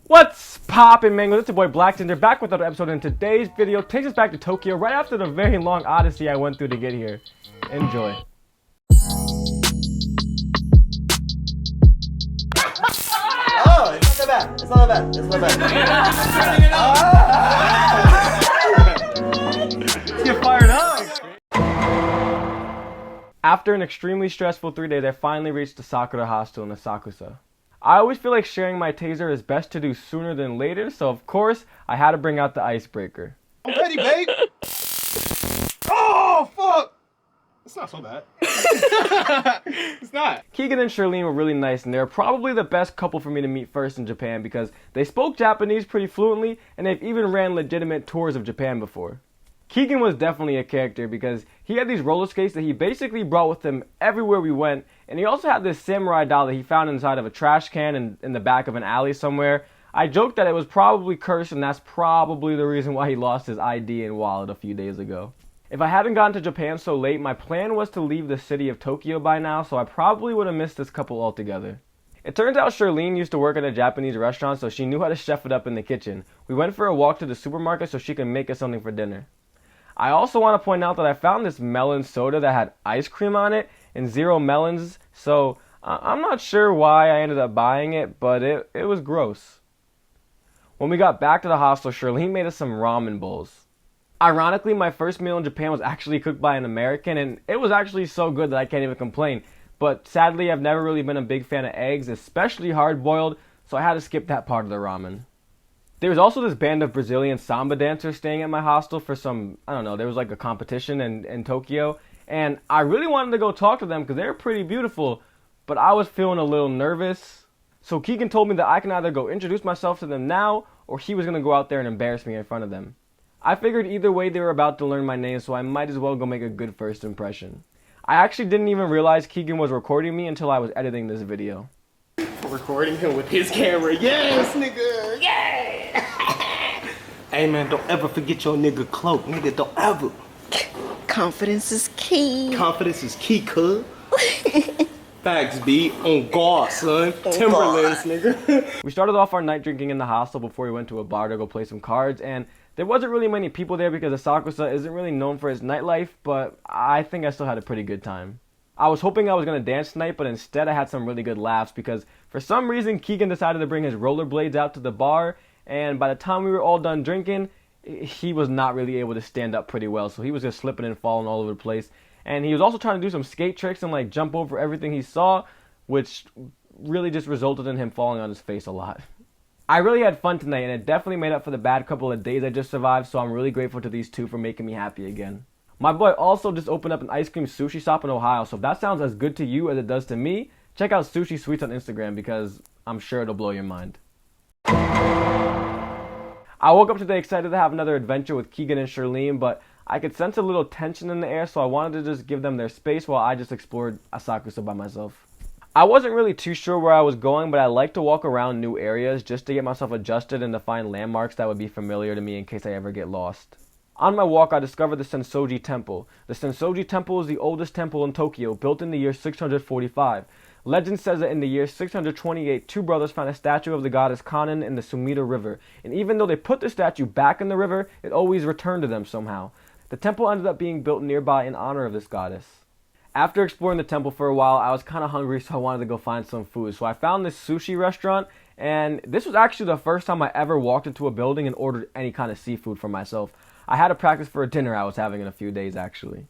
What's poppin', mango? It's your boy Blacktinder back with another episode, and today's video takes us back to Tokyo right after the very long odyssey I went through to get here. Enjoy. Oh, it's not that bad. It's not that bad. It's not that bad. Get fired up! After an extremely stressful 3 days, I finally reached the Sakura hostel in Asakusa. I always feel like sharing my taser is best to do sooner than later, so of course, I had to bring out the icebreaker. I'm ready, babe. Oh, fuck! It's not so bad. It's not. Keegan and Charlene were really nice, and they were probably the best couple for me to meet first in Japan because they spoke Japanese pretty fluently, and they've even ran legitimate tours of Japan before. Keegan was definitely a character because he had these roller skates that he basically brought with him everywhere we went, and he also had this samurai doll that he found inside of a trash can in the back of an alley somewhere. I joked that it was probably cursed, and that's probably the reason why he lost his ID and wallet a few days ago. If I hadn't gotten to Japan so late, my plan was to leave the city of Tokyo by now, so I probably would have missed this couple altogether. It turns out Charlene used to work at a Japanese restaurant, so she knew how to chef it up in the kitchen. We went for a walk to the supermarket so she could make us something for dinner. I also want to point out that I found this melon soda that had ice cream on it and 0 melons, so I'm not sure why I ended up buying it, but it was gross. When we got back to the hostel, Charlene made us some ramen bowls. Ironically, my first meal in Japan was actually cooked by an American, and it was actually so good that I can't even complain. But sadly, I've never really been a big fan of eggs, especially hard-boiled, so I had to skip that part of the ramen. There was also this band of Brazilian samba dancers staying at my hostel for some, I don't know, there was like a competition in Tokyo. And I really wanted to go talk to them because they were pretty beautiful, but I was feeling a little nervous. So Keegan told me that I can either go introduce myself to them now, or he was going to go out there and embarrass me in front of them. I figured either way they were about to learn my name, so I might as well go make a good first impression. I actually didn't even realize Keegan was recording me until I was editing this video. Recording him with his camera. Yes, nigga. Yeah. Hey, man, don't ever forget your nigga cloak. Nigga, don't ever. Confidence is key. Confidence is key, cuz. Facts, B. On guard, son. Timberlands, nigga. We started off our night drinking in the hostel before we went to a bar to go play some cards, and there wasn't really many people there because Asakusa isn't really known for its nightlife, but I think I still had a pretty good time. I was hoping I was going to dance tonight, but instead I had some really good laughs because for some reason Keegan decided to bring his rollerblades out to the bar, and by the time we were all done drinking, he was not really able to stand up pretty well, so he was just slipping and falling all over the place. And he was also trying to do some skate tricks and like jump over everything he saw, which really just resulted in him falling on his face a lot. I really had fun tonight, and it definitely made up for the bad couple of days I just survived, so I'm really grateful to these two for making me happy again. My boy also just opened up an ice cream sushi shop in Ohio, so if that sounds as good to you as it does to me, check out Sushi Sweets on Instagram because I'm sure it'll blow your mind. I woke up today excited to have another adventure with Keegan and Charlene, but I could sense a little tension in the air, so I wanted to just give them their space while I just explored Asakusa by myself. I wasn't really too sure where I was going, but I like to walk around new areas just to get myself adjusted and to find landmarks that would be familiar to me in case I ever get lost. On my walk, I discovered the Sensoji Temple. The Sensoji Temple is the oldest temple in Tokyo, built in the year 645. Legend says that in the year 628, two brothers found a statue of the goddess Kannon in the Sumida River, and even though they put the statue back in the river, it always returned to them somehow. The temple ended up being built nearby in honor of this goddess. After exploring the temple for a while, I was kind of hungry, so I wanted to go find some food. So I found this sushi restaurant, and this was actually the first time I ever walked into a building and ordered any kind of seafood for myself. I had to practice for a dinner I was having in a few days, actually.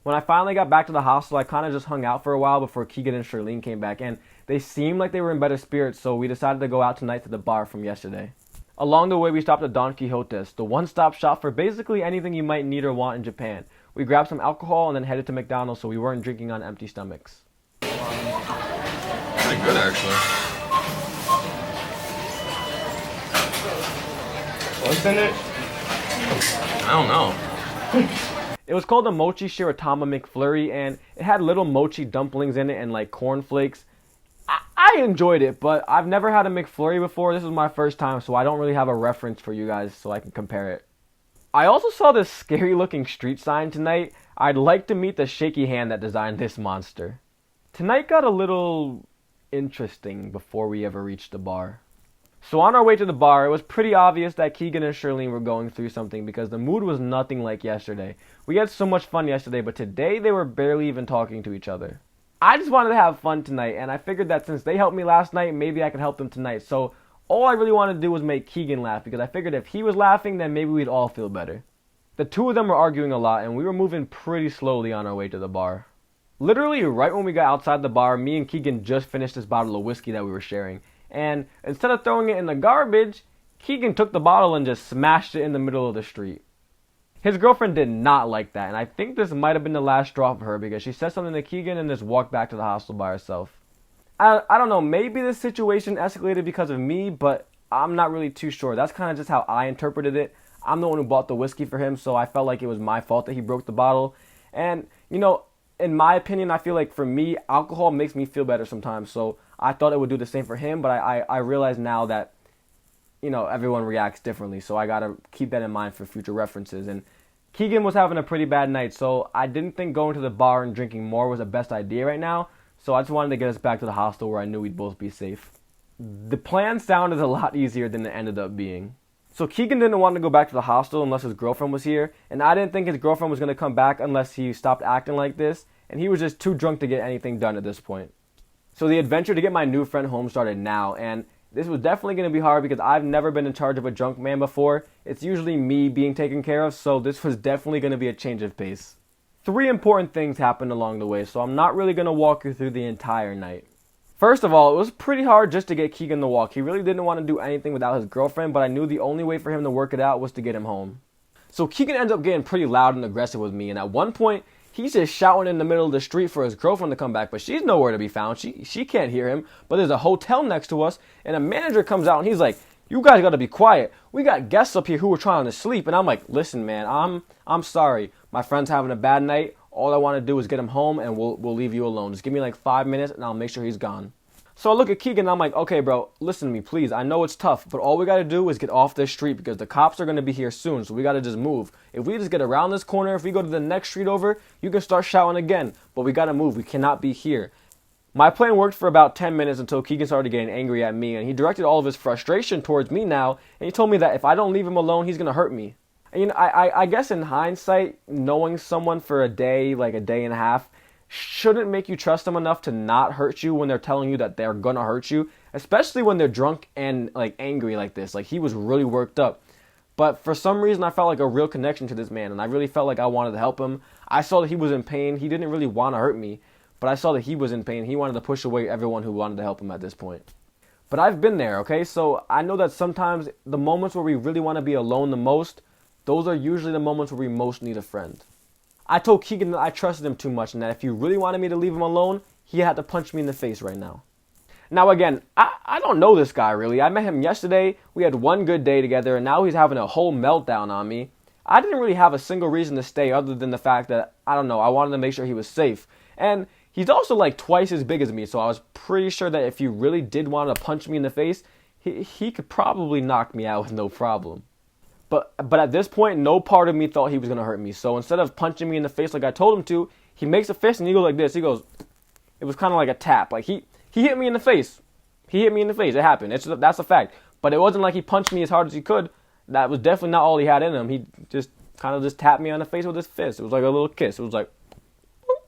When I finally got back to the hostel, I kind of just hung out for a while before Keegan and Charlene came back, and they seemed like they were in better spirits, so we decided to go out tonight to the bar from yesterday. Along the way, we stopped at Don Quixote's, the one-stop shop for basically anything you might need or want in Japan. We grabbed some alcohol and then headed to McDonald's so we weren't drinking on empty stomachs. Pretty good, actually. What's in it? I don't know. It was called the Mochi Shiratama McFlurry, and it had little mochi dumplings in it and like cornflakes. I enjoyed it, but I've never had a McFlurry before. This was my first time, so I don't really have a reference for you guys so I can compare it. I also saw this scary looking street sign tonight. I'd like to meet the shaky hand that designed this monster. Tonight got a little interesting before we ever reached the bar. So on our way to the bar, it was pretty obvious that Keegan and Shirlene were going through something because the mood was nothing like yesterday. We had so much fun yesterday, but today they were barely even talking to each other. I just wanted to have fun tonight, and I figured that since they helped me last night, maybe I could help them tonight. So all I really wanted to do was make Keegan laugh because I figured if he was laughing, then maybe we'd all feel better. The two of them were arguing a lot, and we were moving pretty slowly on our way to the bar. Literally right when we got outside the bar, me and Keegan just finished this bottle of whiskey that we were sharing. And instead of throwing it in the garbage, Keegan took the bottle and just smashed it in the middle of the street. His girlfriend did not like that, and I think this might have been the last straw for her because she said something to Keegan and just walked back to the hostel by herself. I don't know, maybe this situation escalated because of me, but I'm not really too sure. That's kind of just how I interpreted it. I'm the one who bought the whiskey for him, so I felt like it was my fault that he broke the bottle. And, in my opinion, I feel like for me, alcohol makes me feel better sometimes, so I thought it would do the same for him, but I realize now that, everyone reacts differently, so I gotta keep that in mind for future references. And Keegan was having a pretty bad night, so I didn't think going to the bar and drinking more was the best idea right now, so I just wanted to get us back to the hostel where I knew we'd both be safe. The plan sounded a lot easier than it ended up being. So Keegan didn't want to go back to the hostel unless his girlfriend was here, and I didn't think his girlfriend was going to come back unless he stopped acting like this, and he was just too drunk to get anything done at this point. So the adventure to get my new friend home started now, and this was definitely going to be hard because I've never been in charge of a drunk man before. It's usually me being taken care of, so this was definitely going to be a change of pace. 3 important things happened along the way, so I'm not really going to walk you through the entire night. First of all, it was pretty hard just to get Keegan to walk. He really didn't want to do anything without his girlfriend, but I knew the only way for him to work it out was to get him home. So Keegan ends up getting pretty loud and aggressive with me, and at one point, he's just shouting in the middle of the street for his girlfriend to come back, but she's nowhere to be found. She can't hear him, but there's a hotel next to us, and a manager comes out, and he's like, "You guys got to be quiet. We got guests up here who are trying to sleep." And I'm like, "Listen, man, I'm sorry. My friend's having a bad night. All I want to do is get him home, and we'll leave you alone. Just give me like 5 minutes, and I'll make sure he's gone." So I look at Keegan and I'm like, "Okay, bro, listen to me, please. I know it's tough, but all we got to do is get off this street because the cops are going to be here soon, so we got to just move. If we just get around this corner, if we go to the next street over, you can start shouting again, but we got to move. We cannot be here." My plan worked for about 10 minutes until Keegan started getting angry at me, and he directed all of his frustration towards me now, and he told me that if I don't leave him alone, he's going to hurt me. And, I guess in hindsight, knowing someone for a day, like a day and a half, shouldn't make you trust them enough to not hurt you when they're telling you that they're gonna hurt you, especially when they're drunk and like angry like this. Like he was really worked up. But for some reason I felt like a real connection to this man, and I really felt like I wanted to help him. I saw that he was in pain. He didn't really want to hurt me, but I saw that he was in pain. He wanted to push away everyone who wanted to help him at this point. But I've been there, okay? So I know that sometimes the moments where we really want to be alone the most, those are usually the moments where we most need a friend. I told Keegan that I trusted him too much and that if he really wanted me to leave him alone, he had to punch me in the face right now. Now again, I don't know this guy really. I met him yesterday, we had one good day together, and now he's having a whole meltdown on me. I didn't really have a single reason to stay other than the fact that, I don't know, I wanted to make sure he was safe. And he's also like twice as big as me, so I was pretty sure that if he really did want to punch me in the face, he could probably knock me out with no problem. But at this point, no part of me thought he was going to hurt me. So instead of punching me in the face like I told him to, he makes a fist and he goes like this. He goes, it was kind of like a tap. Like he hit me in the face. He hit me in the face. It happened. That's a fact. But it wasn't like he punched me as hard as he could. That was definitely not all he had in him. He just kind of just tapped me on the face with his fist. It was like a little kiss. It was like, whoop.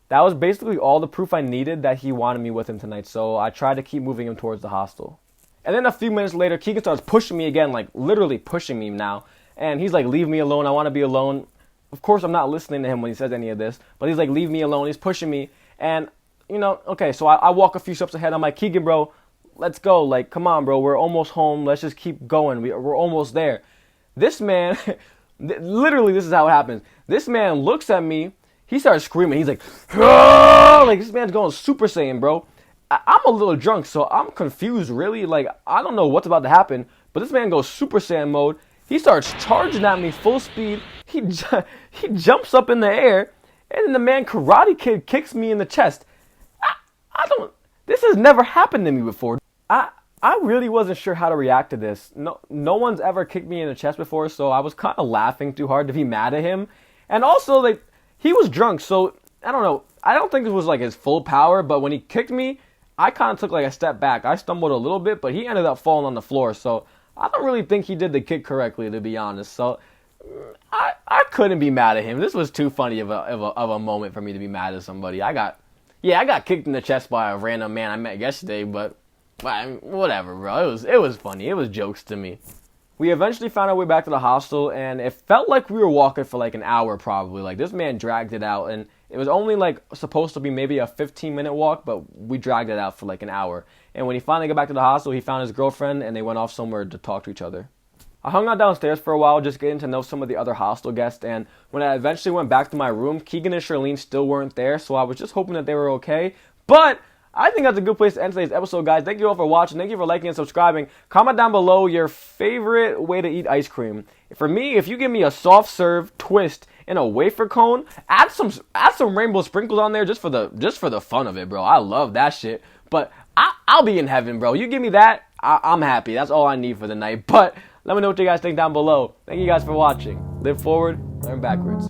That was basically all the proof I needed that he wanted me with him tonight. So I tried to keep moving him towards the hostel. And then a few minutes later, Keegan starts pushing me again, like literally pushing me now. And he's like, "Leave me alone. I want to be alone." Of course, I'm not listening to him when he says any of this. But he's like, "Leave me alone." He's pushing me. And, okay, so I walk a few steps ahead. I'm like, "Keegan, bro, let's go. Like, come on, bro. We're almost home. Let's just keep going. We're almost there." This man, literally, this is how it happens. This man looks at me. He starts screaming. He's like, "Ah!" Like, this man's going Super Saiyan, bro. I'm a little drunk, so I'm confused, really. Like, I don't know what's about to happen, but this man goes Super Saiyan mode. He starts charging at me full speed. He jumps up in the air, and then the man Karate Kid kicks me in the chest. This has never happened to me before. I really wasn't sure how to react to this. No one's ever kicked me in the chest before, so I was kind of laughing too hard to be mad at him. And also, like, he was drunk, so I don't know. I don't think it was like his full power, but when he kicked me, I kind of took like a step back. I stumbled a little bit, but he ended up falling on the floor. So I don't really think he did the kick correctly, to be honest. So I couldn't be mad at him. This was too funny of a moment for me to be mad at somebody. I got kicked in the chest by a random man I met yesterday, but whatever, bro. It was funny. It was jokes to me. We eventually found our way back to the hostel, and it felt like we were walking for like an hour probably. Like, this man dragged it out, and it was only like supposed to be maybe a 15-minute walk, but we dragged it out for like an hour. And when he finally got back to the hostel, he found his girlfriend, and they went off somewhere to talk to each other. I hung out downstairs for a while, just getting to know some of the other hostel guests, and when I eventually went back to my room, Keegan and Charlene still weren't there, so I was just hoping that they were okay. But I think that's a good place to end today's episode, guys. Thank you all for watching. Thank you for liking and subscribing. Comment down below your favorite way to eat ice cream. For me, if you give me a soft serve twist in a wafer cone, add some rainbow sprinkles on there just for the fun of it, bro. I love that shit. But I'll be in heaven, bro. You give me that, I'm happy. That's all I need for the night. But let me know what you guys think down below. Thank you guys for watching. Live forward, learn backwards.